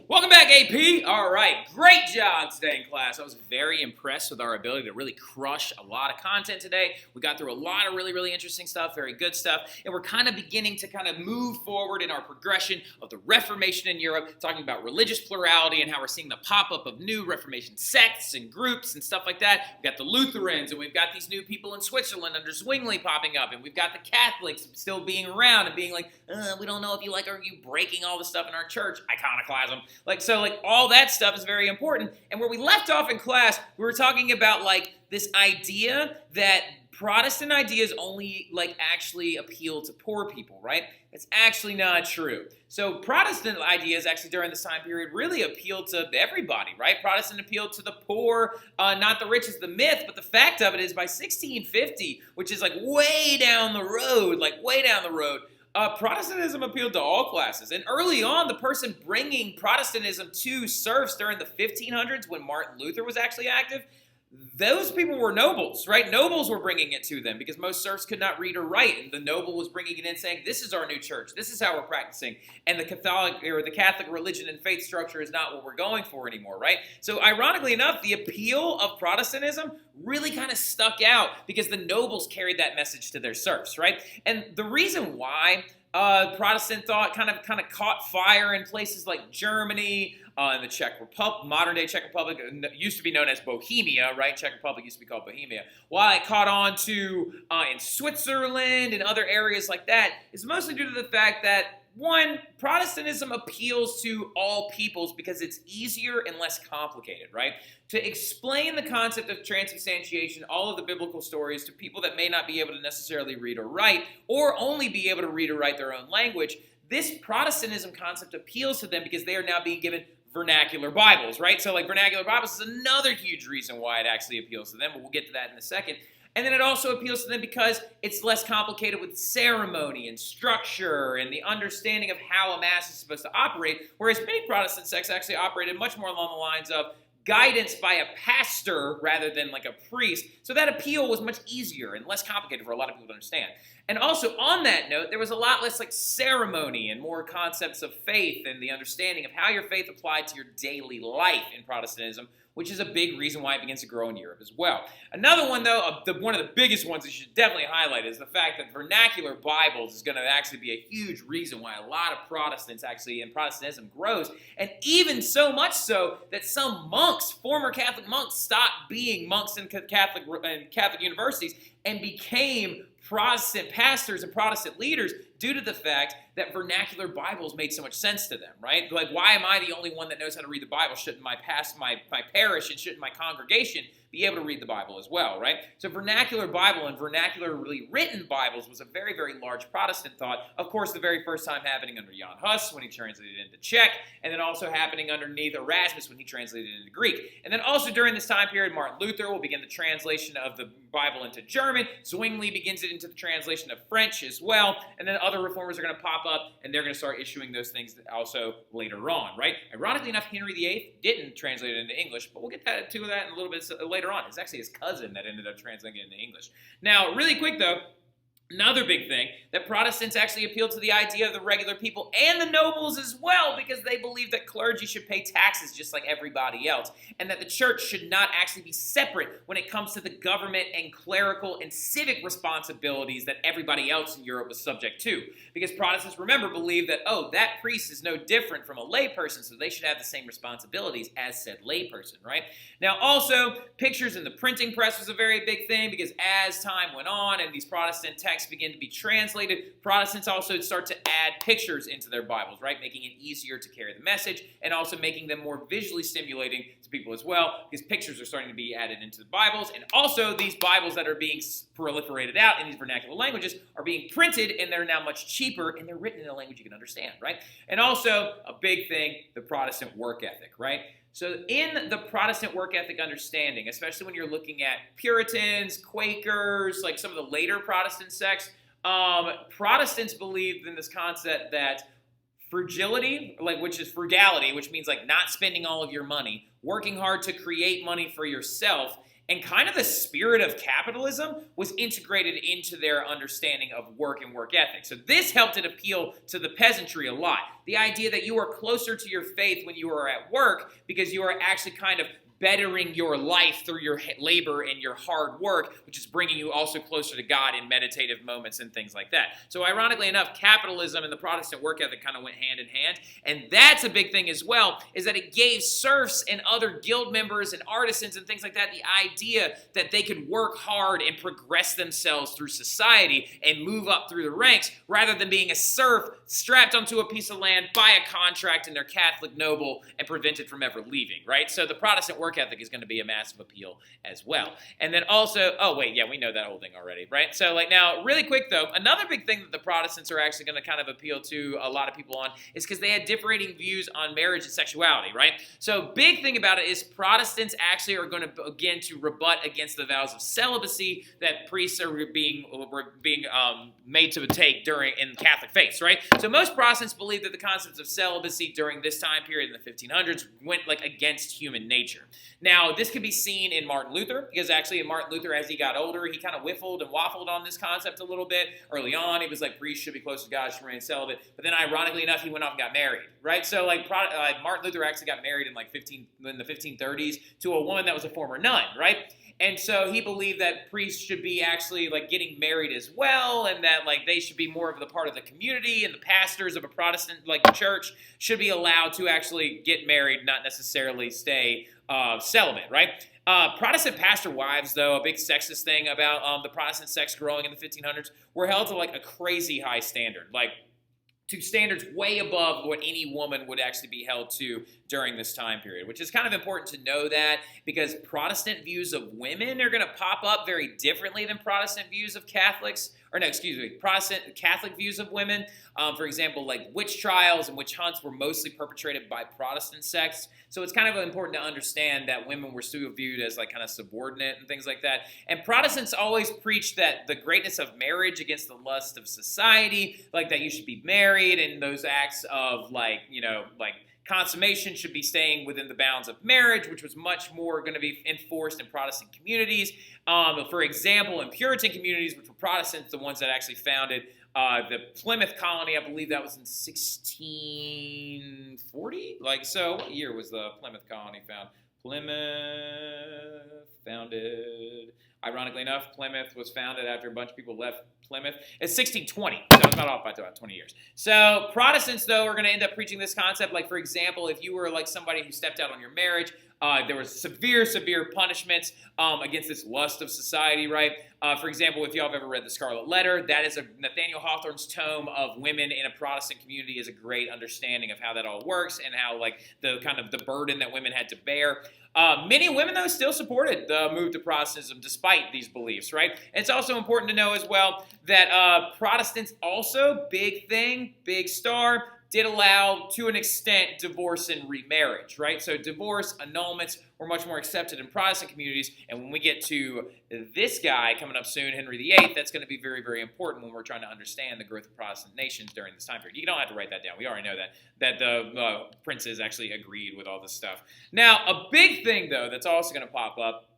Welcome back, AP. All right, great job today in class. I was very impressed with our ability to really crush a lot of content today. We got through a lot of really interesting stuff, very good stuff, and we're kind of beginning to kind of move forward in our progression of the Reformation in Europe, talking about religious plurality and how we're seeing the pop-up of new Reformation sects and groups and stuff like that. We've got the Lutherans, and we've got these new people in Switzerland under Zwingli popping up, and we've got the Catholics still being around and being like, we don't know if you like, are you breaking all the stuff in our church? Iconoclasm. Like all that stuff is very important. And where we left off in class, we were talking about this idea that Protestant ideas only actually appeal to poor people, right? It's actually not true. So Protestant ideas actually during this time period really appealed to everybody, right? Protestant appealed to the poor, not the rich is the myth, but the fact of it is by 1650, which is way down the road, Protestantism appealed to all classes. And early on, the person bringing Protestantism to serfs during the 1500s when Martin Luther was actually active, those people were nobles, right? Nobles were bringing it to them because most serfs could not read or write. And the noble was bringing it in saying, this is our new church. This is how we're practicing. And the Catholic religion and faith structure is not what we're going for anymore, right? So ironically enough, the appeal of Protestantism really kind of stuck out because the nobles carried that message to their serfs, right? And the reason why Protestant thought kind of caught fire in places like Germany, in the Czech Republic, modern-day Czech Republic, used to be known as Bohemia, right? Czech Republic used to be called Bohemia. Why it caught on to in Switzerland and other areas like that is mostly due to the fact that, one, Protestantism appeals to all peoples because it's easier and less complicated, right? To explain the concept of transubstantiation, all of the biblical stories to people that may not be able to necessarily read or write, or only be able to read or write their own language, this Protestantism concept appeals to them because they are now being given vernacular Bibles, right? So vernacular Bibles is another huge reason why it actually appeals to them, but we'll get to that in a second. And then it also appeals to them because it's less complicated with ceremony and structure and the understanding of how a Mass is supposed to operate, whereas many Protestant sects actually operated much more along the lines of guidance by a pastor rather than a priest. So that appeal was much easier and less complicated for a lot of people to understand. And also on that note, there was a lot less ceremony and more concepts of faith and the understanding of how your faith applied to your daily life in Protestantism, which is a big reason why it begins to grow in Europe as well. Another one, though, one of the biggest ones that you should definitely highlight is the fact that vernacular Bibles is going to actually be a huge reason why a lot of Protestants actually, and Protestantism grows, and even so much so that some monks, former Catholic monks, stopped being monks in Catholic universities and became Protestant pastors and Protestant leaders due to the fact that vernacular Bibles made so much sense to them, right? Why am I the only one that knows how to read the Bible? Shouldn't my parish and shouldn't my congregation be able to read the Bible as well, right? So vernacular Bible and vernacularly written Bibles was a very large Protestant thought. Of course, the very first time happening under Jan Hus when he translated it into Czech, and then also happening underneath Erasmus when he translated it into Greek. And then also during this time period, Martin Luther will begin the translation of the Bible into German. Zwingli begins it into the translation of French as well. And then other reformers are going to pop up, and they're going to start issuing those things also later on, right? Ironically enough, Henry VIII didn't translate it into English, but we'll get to that in a little bit later on. It's actually his cousin that ended up translating it into English. Now, really quick though, another big thing, that Protestants actually appealed to the idea of the regular people and the nobles as well because they believed that clergy should pay taxes just like everybody else and that the church should not actually be separate when it comes to the government and clerical and civic responsibilities that everybody else in Europe was subject to. Because Protestants, remember, believed that, that priest is no different from a layperson, so they should have the same responsibilities as said layperson, right? Now also, pictures in the printing press was a very big thing because as time went on and these Protestant texts begin to be translated, Protestants also start to add pictures into their Bibles, right? Making it easier to carry the message and also making them more visually stimulating to people as well because pictures are starting to be added into the Bibles. And also these Bibles that are being proliferated out in these vernacular languages are being printed and they're now much cheaper and they're written in a language you can understand, right? And also a big thing, the Protestant work ethic, right? So in the Protestant work ethic understanding, especially when you're looking at Puritans, Quakers, some of the later Protestant sects, Protestants believed in this concept that frugility, which is frugality, which means not spending all of your money, working hard to create money for yourself, And kind of the spirit of capitalism was integrated into their understanding of work and work ethic. So this helped it appeal to the peasantry a lot. The idea that you are closer to your faith when you are at work because you are actually kind of bettering your life through your labor and your hard work, which is bringing you also closer to God in meditative moments and things like that. So ironically enough, capitalism and the Protestant work ethic kind of went hand in hand. And that's a big thing as well, is that it gave serfs and other guild members and artisans and things like that the idea that they could work hard and progress themselves through society and move up through the ranks rather than being a serf strapped onto a piece of land by a contract and their Catholic noble and prevented from ever leaving, right? So the Protestant work ethic is going to be a massive appeal as well. And then also, oh wait, yeah, we know that whole thing already, right? So like now, really quick though, another big thing that the Protestants are actually going to kind of appeal to a lot of people on is because they had differing views on marriage and sexuality, right? So big thing about it is Protestants actually are going to begin to rebut against the vows of celibacy that priests were being made to take in Catholic faiths, right? So most Protestants believe that the concepts of celibacy during this time period in the 1500s went like against human nature. Now, this can be seen in Martin Luther, because actually in Martin Luther, as he got older, he kind of whiffled and waffled on this concept a little bit. Early on, he was like, priests should be close to God, should remain celibate. But then ironically enough, he went off and got married, right? So like Martin Luther actually got married in the 1530s to a woman that was a former nun, right? And so he believed that priests should be actually like getting married as well, and that like they should be more of the part of the community, and the pastors of a Protestant like church should be allowed to actually get married, not necessarily stay celibate, right? Protestant pastor wives, though, a big sexist thing about the Protestant sex growing in the 1500s, were held to like a crazy high standard, like to standards way above what any woman would actually be held to during this time period, which is kind of important to know that because Protestant views of women are going to pop up very differently than Protestant views of Catholics, Protestant Catholic views of women. For example, like witch trials and witch hunts were mostly perpetrated by Protestant sects. So it's kind of important to understand that women were still viewed as like kind of subordinate and things like that. And Protestants always preached that the greatness of marriage against the lust of society, like that you should be married, and those acts of like consummation should be staying within the bounds of marriage, which was much more going to be enforced in Protestant communities. For example, in Puritan communities, which were Protestants, the ones that actually founded the Plymouth colony, I believe that was in 1640. So what year was the Plymouth colony found? Plymouth founded, ironically enough, Plymouth was founded after a bunch of people left Plymouth. It's 1620, so it's not off by about 20 years. So Protestants, though, are going to end up preaching this concept. Like, for example, if you were like somebody who stepped out on your marriage, there was severe punishments against this lust of society, right? For example, if y'all have ever read The Scarlet Letter, that is Nathaniel Hawthorne's tome of women in a Protestant community is a great understanding of how that all works and how like the kind of the burden that women had to bear. Many women, though, still supported the move to Protestantism despite these beliefs, right? It's also important to know as well that Protestants also, big star, did allow, to an extent, divorce and remarriage, right? So divorce, annulments were much more accepted in Protestant communities. And when we get to this guy coming up soon, Henry VIII, that's going to be very, very important when we're trying to understand the growth of Protestant nations during this time period. You don't have to write that down. We already know that the princes actually agreed with all this stuff. Now, a big thing, though, that's also going to pop up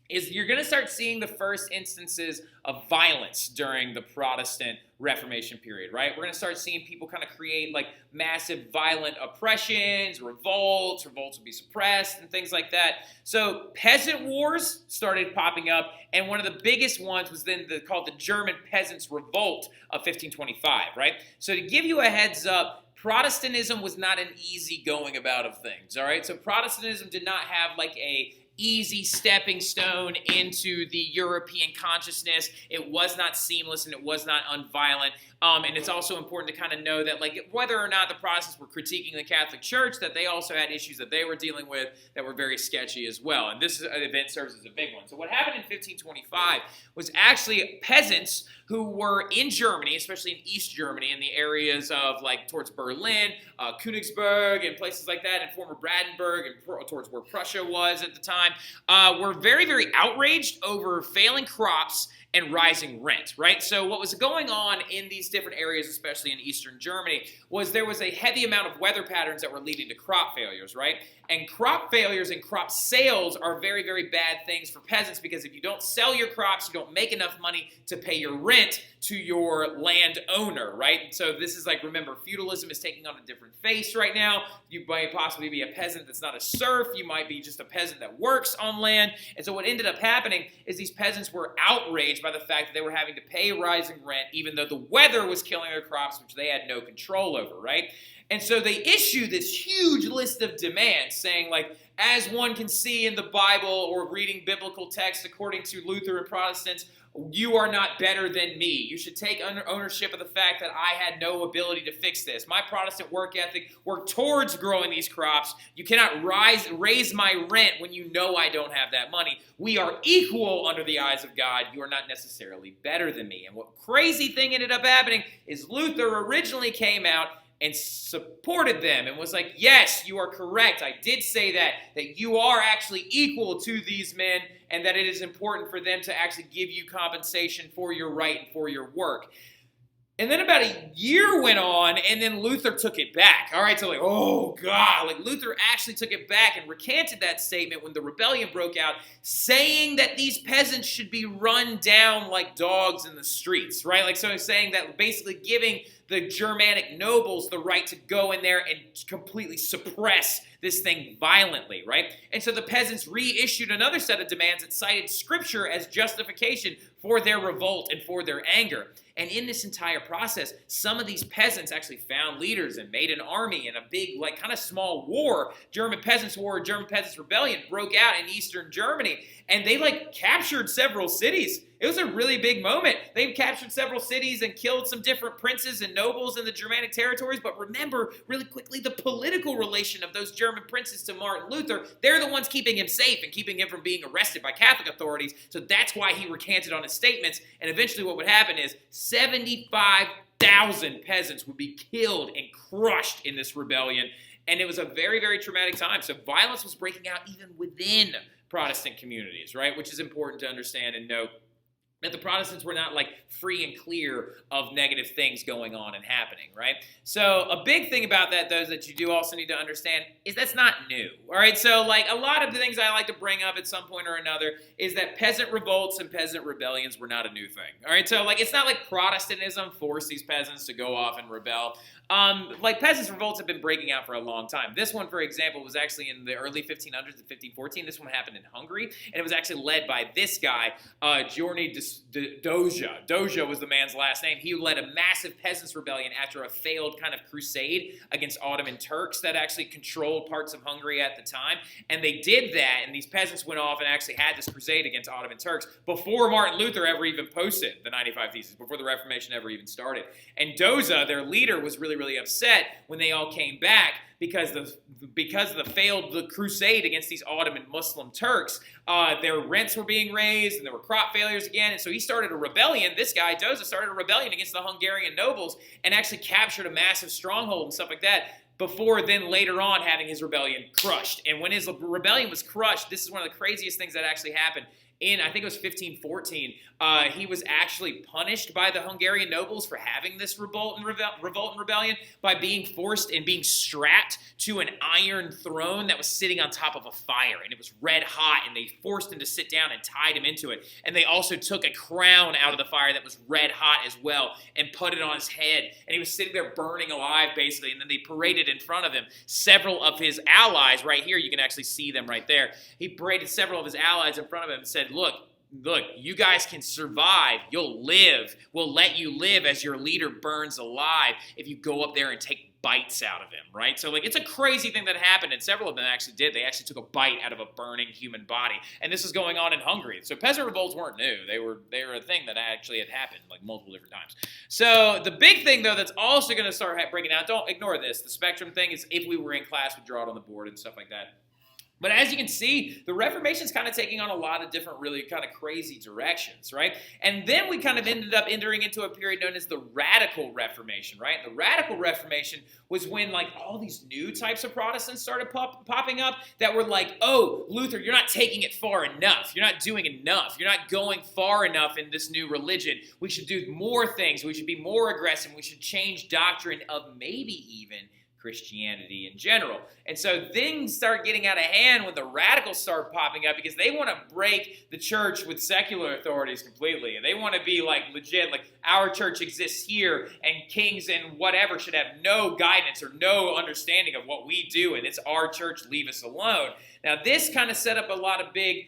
is you're going to start seeing the first instances of violence during the Protestant Reformation period, right? We're going to start seeing people kind of create like massive violent oppressions, revolts will be suppressed and things like that. So peasant wars started popping up, and one of the biggest ones was then called the German Peasants' Revolt of 1525, right? So to give you a heads up, Protestantism was not an easy going about of things, all right? So Protestantism did not have like a easy stepping stone into the European consciousness. It was not seamless and it was not unviolent. And it's also important to kind of know that like whether or not the Protestants were critiquing the Catholic Church, that they also had issues that they were dealing with that were very sketchy as well. And this event serves as a big one. So what happened in 1525 was actually peasants who were in Germany, especially in East Germany, in the areas of like towards Berlin, Königsberg, and places like that, and former Brandenburg, and towards where Prussia was at the time, were very, very outraged over failing crops and rising rent, right? So what was going on in these different areas, especially in Eastern Germany, was there was a heavy amount of weather patterns that were leading to crop failures, right? And crop failures and crop sales are very, very bad things for peasants, because if you don't sell your crops, you don't make enough money to pay your rent to your landowner, right? So this is like, remember, feudalism is taking on a different face right now. You might possibly be a peasant that's not a serf. You might be just a peasant that works on land. And so what ended up happening is these peasants were outraged by the fact that they were having to pay rising rent, even though the weather was killing their crops, which they had no control over, right? And so they issue this huge list of demands saying, like, as one can see in the Bible or reading biblical texts, according to Luther and Protestants, you are not better than me. You should take ownership of the fact that I had no ability to fix this. My Protestant work ethic worked towards growing these crops. You cannot raise my rent when you know I don't have that money. We are equal under the eyes of God. You are not necessarily better than me. And what crazy thing ended up happening is Luther originally came out and supported them and was like, yes, you are correct. I did say that you are actually equal to these men, and that it is important for them to actually give you compensation for your right and for your work. And then about a year went on, and then Luther took it back. All right, so like, oh God, like Luther actually took it back and recanted that statement when the rebellion broke out, saying that these peasants should be run down like dogs in the streets, right? Like, so he's saying that basically giving the Germanic nobles the right to go in there and completely suppress this thing violently, right? And so the peasants reissued another set of demands that cited scripture as justification for their revolt and for their anger. And in this entire process, some of these peasants actually found leaders and made an army, and a big, like, kind of small war, German Peasants' War, German Peasants' Rebellion, broke out in Eastern Germany, and they, like, captured several cities. It was a really big moment. They captured several cities and killed some different princes and nobles in the Germanic territories. But remember, really quickly, the political relation of those German princes to Martin Luther, they're the ones keeping him safe and keeping him from being arrested by Catholic authorities. So that's why he recanted on his statements. And eventually what would happen is 75,000 peasants would be killed and crushed in this rebellion. And it was a very, very traumatic time. So violence was breaking out even within Protestant communities, right? Which is important to understand and note, that the Protestants were not, like, free and clear of negative things going on and happening, right? So a big thing about that, though, that you do also need to understand is that's not new, all right? So, like, a lot of the things I like to bring up at some point or another is that peasant revolts and peasant rebellions were not a new thing, all right? So, like, it's not like Protestantism forced these peasants to go off and rebel. Like, peasants' revolts have been breaking out for a long time. This one, for example, was actually in the early 1500s in 1514. This one happened in Hungary, and it was actually led by this guy, Giorni Doja. Doja was the man's last name. He led a massive peasants' rebellion after a failed kind of crusade against Ottoman Turks that actually controlled parts of Hungary at the time. And they did that, and these peasants went off and actually had this crusade against Ottoman Turks before Martin Luther ever even posted the 95 Theses, before the Reformation ever even started. And Doza, their leader, was really, really upset when they all came back because of the failed crusade against these Ottoman Muslim Turks. Their rents were being raised, and there were crop failures again, and so he started a rebellion. This guy, Doza, started a rebellion against the Hungarian nobles and actually captured a massive stronghold and stuff like that, before then later on having his rebellion crushed. And when his rebellion was crushed, this is one of the craziest things that actually happened. In, I think it was 1514, he was actually punished by the Hungarian nobles for having this revolt and rebellion by being forced and being strapped to an iron throne that was sitting on top of a fire, and it was red hot, and they forced him to sit down and tied him into it. And they also took a crown out of the fire that was red hot as well and put it on his head, and he was sitting there burning alive basically, and then they paraded in front of him several of his allies. Right here, you can actually see them right there. He paraded several of his allies in front of him and said, look, you guys can survive. You'll live. We'll let you live as your leader burns alive if you go up there and take bites out of him, right? So, like, it's a crazy thing that happened, and several of them actually did. They actually took a bite out of a burning human body, and this is going on in Hungary. So peasant revolts weren't new. They were a thing that actually had happened, like, multiple different times. So the big thing, though, that's also going to start breaking out, don't ignore this. The spectrum thing is, if we were in class, we'd draw it on the board and stuff like that. But as you can see, the Reformation is kind of taking on a lot of different really kind of crazy directions, right? And then we kind of ended up entering into a period known as the Radical Reformation, right? The Radical Reformation was when like all these new types of Protestants started popping up that were like, oh, Luther, you're not taking it far enough. You're not doing enough. You're not going far enough in this new religion. We should do more things. We should be more aggressive. We should change doctrine of maybe even Christianity in general. And so things start getting out of hand when the radicals start popping up because they want to break the church with secular authorities completely. And they want to be like legit, like our church exists here and kings and whatever should have no guidance or no understanding of what we do. And it's our church, leave us alone. Now this kind of set up a lot of big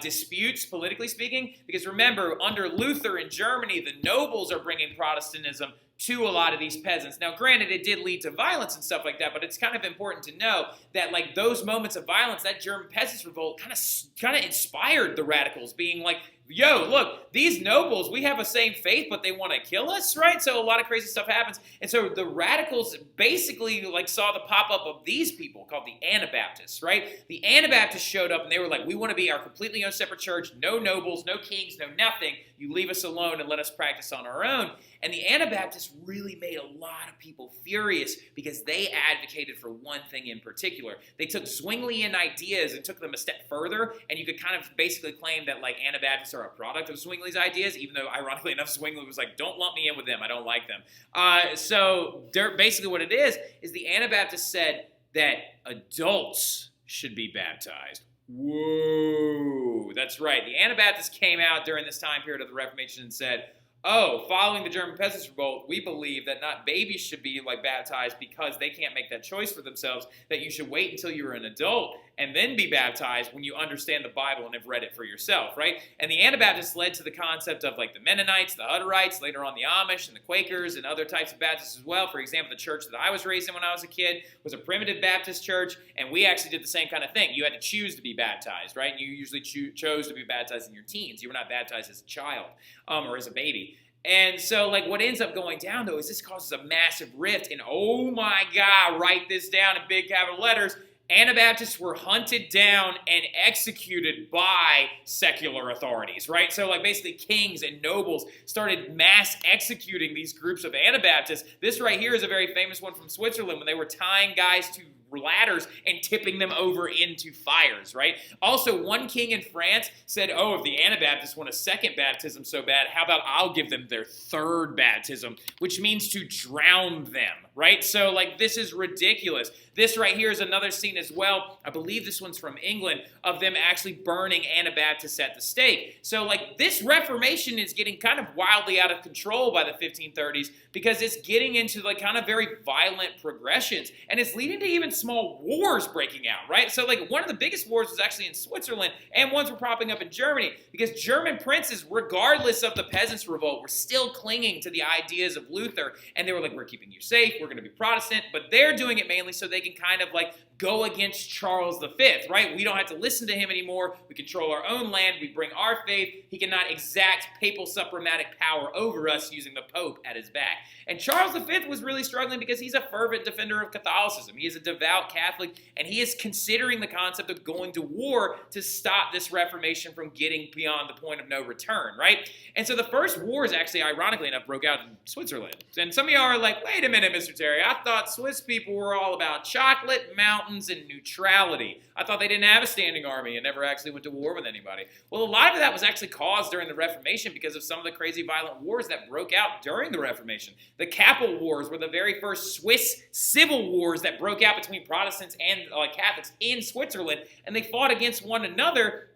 disputes, politically speaking, because remember, under Luther in Germany, the nobles are bringing Protestantism to a lot of these peasants. Now, granted, it did lead to violence and stuff like that, but it's kind of important to know that, like, those moments of violence, that German peasants' revolt kind of inspired the radicals, being like, yo, look, these nobles, we have a same faith, but they want to kill us, right? So a lot of crazy stuff happens. And so the radicals basically like saw the pop-up of these people called the Anabaptists, right? The Anabaptists showed up and they were like, we want to be our completely own separate church, no nobles, no kings, no nothing. You leave us alone and let us practice on our own. And the Anabaptists really made a lot of people furious because they advocated for one thing in particular. They took Zwinglian ideas and took them a step further, and you could kind of basically claim that like Anabaptists are a product of Zwingli's ideas, even though ironically enough Zwingli was like, don't lump me in with them, I don't like them. So basically what it is the Anabaptists said that adults should be baptized. Whoa, that's right. The Anabaptists came out during this time period of the Reformation and said, oh, following the German Peasants' Revolt, we believe that not babies should be like baptized because they can't make that choice for themselves, that you should wait until you're an adult and then be baptized when you understand the Bible and have read it for yourself, right? And the Anabaptists led to the concept of like the Mennonites, the Hutterites, later on the Amish and the Quakers and other types of Baptists as well. For example, the church that I was raised in when I was a kid was a primitive Baptist church, and we actually did the same kind of thing. You had to choose to be baptized, right? And you usually chose to be baptized in your teens. You were not baptized as a child or as a baby. And so, like, what ends up going down, though, is this causes a massive rift. And, oh, my God, write this down in big capital letters. Anabaptists were hunted down and executed by secular authorities, right? So, like, basically kings and nobles started mass executing these groups of Anabaptists. This right here is a very famous one from Switzerland when they were tying guys to ladders and tipping them over into fires, right? Also, one king in France said, oh, if the Anabaptists want a second baptism so bad, how about I'll give them their third baptism, which means to drown them, right? So, like, this is ridiculous. This right here is another scene as well. I believe this one's from England, of them actually burning Anabaptists at the stake. So, like, this Reformation is getting kind of wildly out of control by the 1530s because it's getting into, like, kind of very violent progressions. And it's leading to even small wars breaking out, right? So, like, one of the biggest wars was actually in Switzerland, and ones were popping up in Germany because German princes, regardless of the Peasants' Revolt, were still clinging to the ideas of Luther. And they were like, we're keeping you safe, we're going to be Protestant, but they're doing it mainly so they can kind of like go against Charles V, right? We don't have to listen to him anymore. We control our own land. We bring our faith. He cannot exact papal suprematic power over us using the Pope at his back. And Charles V was really struggling because he's a fervent defender of Catholicism. He is a devout Catholic, and he is considering the concept of going to war to stop this Reformation from getting beyond the point of no return, right? And so the first wars actually, ironically enough, broke out in Switzerland. And some of y'all are like, wait a minute, Mr. Terry, I thought Swiss people were all about chocolate, mountains, and neutrality. I thought they didn't have a standing army and never actually went to war with anybody. Well, a lot of that was actually caused during the Reformation because of some of the crazy violent wars that broke out during the Reformation. The Capel Wars were the very first Swiss civil wars that broke out between Protestants and Catholics in Switzerland, and they fought against one another,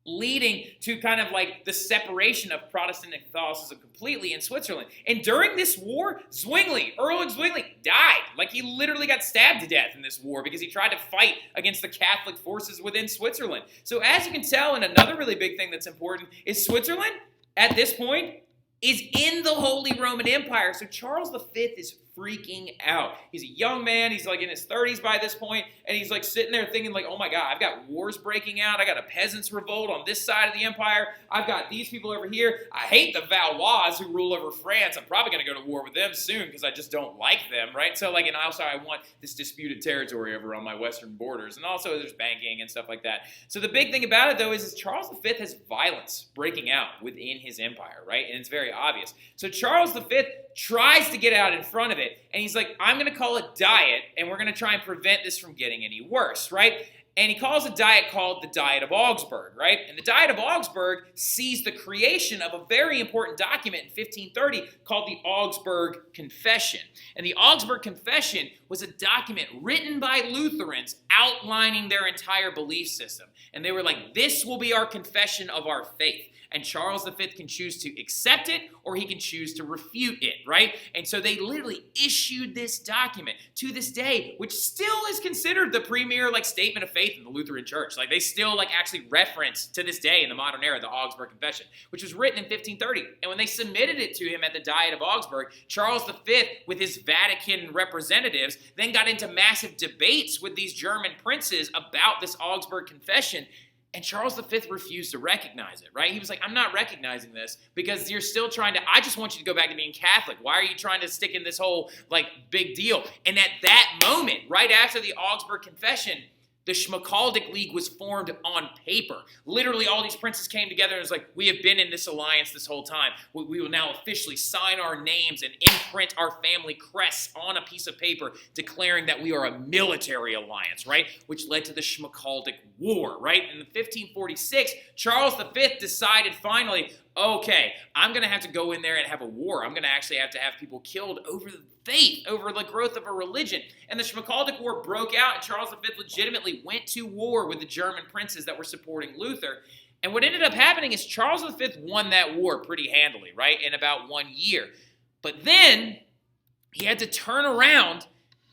leading to kind of like the separation of Protestant and Catholicism completely in Switzerland. And during this war, Erwin Zwingli died. Like, he literally got stabbed to death in this war because he tried to fight against the Catholic forces within Switzerland. So as you can tell, and another really big thing that's important is Switzerland, at this point, is in the Holy Roman Empire. So Charles V is freaking out. He's a young man. He's like in his 30s by this point, and he's like sitting there thinking like, oh my God, I've got wars breaking out. I got a peasants' revolt on this side of the empire. I've got these people over here. I hate the Valois who rule over France. I'm probably going to go to war with them soon because I just don't like them, right? So like, and also I want this disputed territory over on my western borders, and also there's banking and stuff like that. So the big thing about it though is Charles V has violence breaking out within his empire, right? And it's very obvious. So Charles V tries to get out in front of it, and he's like, I'm going to call a diet, and we're going to try and prevent this from getting any worse, right? And he calls a diet called the Diet of Augsburg, right? And the Diet of Augsburg sees the creation of a very important document in 1530 called the Augsburg Confession. And the Augsburg Confession was a document written by Lutherans outlining their entire belief system. And they were like, this will be our confession of our faith. And Charles V can choose to accept it or he can choose to refute it, right? And so they literally issued this document to this day, which still is considered the premier like statement of faith in the Lutheran Church. Like they still like actually reference to this day in the modern era the Augsburg Confession, which was written in 1530. And when they submitted it to him at the Diet of Augsburg, Charles V, with his Vatican representatives, then got into massive debates with these German princes about this Augsburg Confession. And Charles V refused to recognize it, right? He was like, I'm not recognizing this because you're still trying to, I just want you to go back to being Catholic. Why are you trying to stick in this whole, like, big deal? And at that moment, right after the Augsburg Confession, the Schmalkaldic League was formed on paper. Literally, all these princes came together and was like, we have been in this alliance this whole time. We will now officially sign our names and imprint our family crests on a piece of paper, declaring that we are a military alliance, right? Which led to the Schmalkaldic War, right? In 1546, Charles V decided finally, okay, I'm going to have to go in there and have a war. I'm going to actually have people killed over the faith, over the growth of a religion. And the Schmalkaldic War broke out, and Charles V legitimately went to war with the German princes that were supporting Luther. And what ended up happening is Charles V won that war pretty handily, right, in about 1 year. But then he had to turn around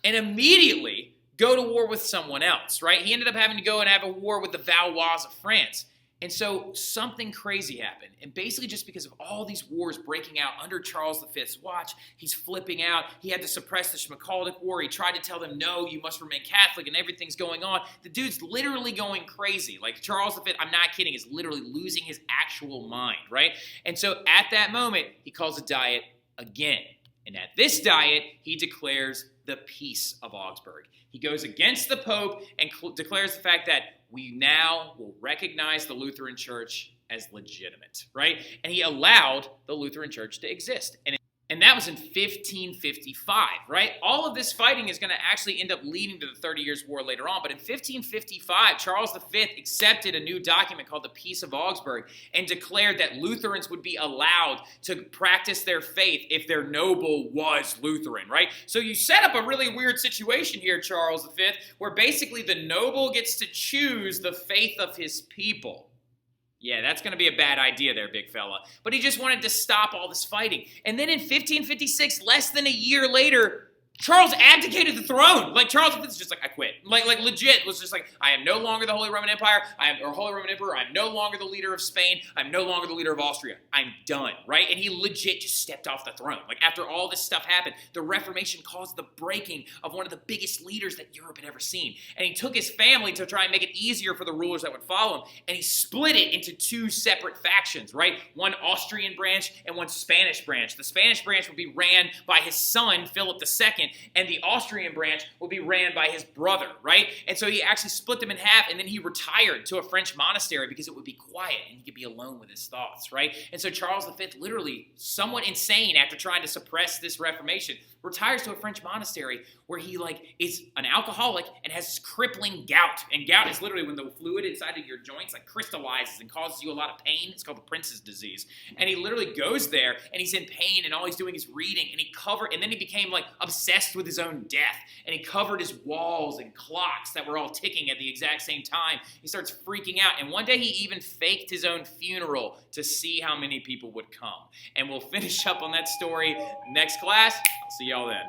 and immediately go to war with someone else, right? He ended up having to go and have a war with the Valois of France. And so something crazy happened. And basically just because of all these wars breaking out under Charles V's watch, he's flipping out. He had to suppress the Schmalkaldic War. He tried to tell them, no, you must remain Catholic, and everything's going on. The dude's literally going crazy. Like Charles V, I'm not kidding, is literally losing his actual mind, right? And so at that moment, he calls a diet again. And at this diet, he declares the Peace of Augsburg. He goes against the Pope and declares the fact that we now will recognize the Lutheran Church as legitimate, right? And he allowed the Lutheran Church to exist. And that was in 1555, right? All of this fighting is going to actually end up leading to the 30 Years' War later on. But in 1555, Charles V accepted a new document called the Peace of Augsburg and declared that Lutherans would be allowed to practice their faith if their noble was Lutheran, right? So you set up a really weird situation here, Charles V, where basically the noble gets to choose the faith of his people. Yeah, that's going to be a bad idea there, big fella. But he just wanted to stop all this fighting. And then in 1556, less than a year later, Charles abdicated the throne. Like, Charles V is just like, I quit. Like legit was just like, I am no longer the Holy Roman Empire. Holy Roman Emperor. I'm no longer the leader of Spain. I'm no longer the leader of Austria. I'm done, right? And he legit just stepped off the throne. Like, after all this stuff happened, the Reformation caused the breaking of one of the biggest leaders that Europe had ever seen. And he took his family to try and make it easier for the rulers that would follow him. And he split it into two separate factions, right? One Austrian branch and one Spanish branch. The Spanish branch would be ran by his son, Philip II, and the Austrian branch will be ran by his brother, right? And so he actually split them in half, and then he retired to a French monastery because it would be quiet and he could be alone with his thoughts, right? And so Charles V, literally somewhat insane after trying to suppress this Reformation, retires to a French monastery where he is an alcoholic and has this crippling gout. And gout is literally when the fluid inside of your joints crystallizes and causes you a lot of pain. It's called the Prince's disease. And he literally goes there and he's in pain and all he's doing is reading, and then he became obsessed with his own death. And he covered his walls and clocks that were all ticking at the exact same time. He starts freaking out. And one day he even faked his own funeral to see how many people would come. And we'll finish up on that story next class. I'll see y'all then.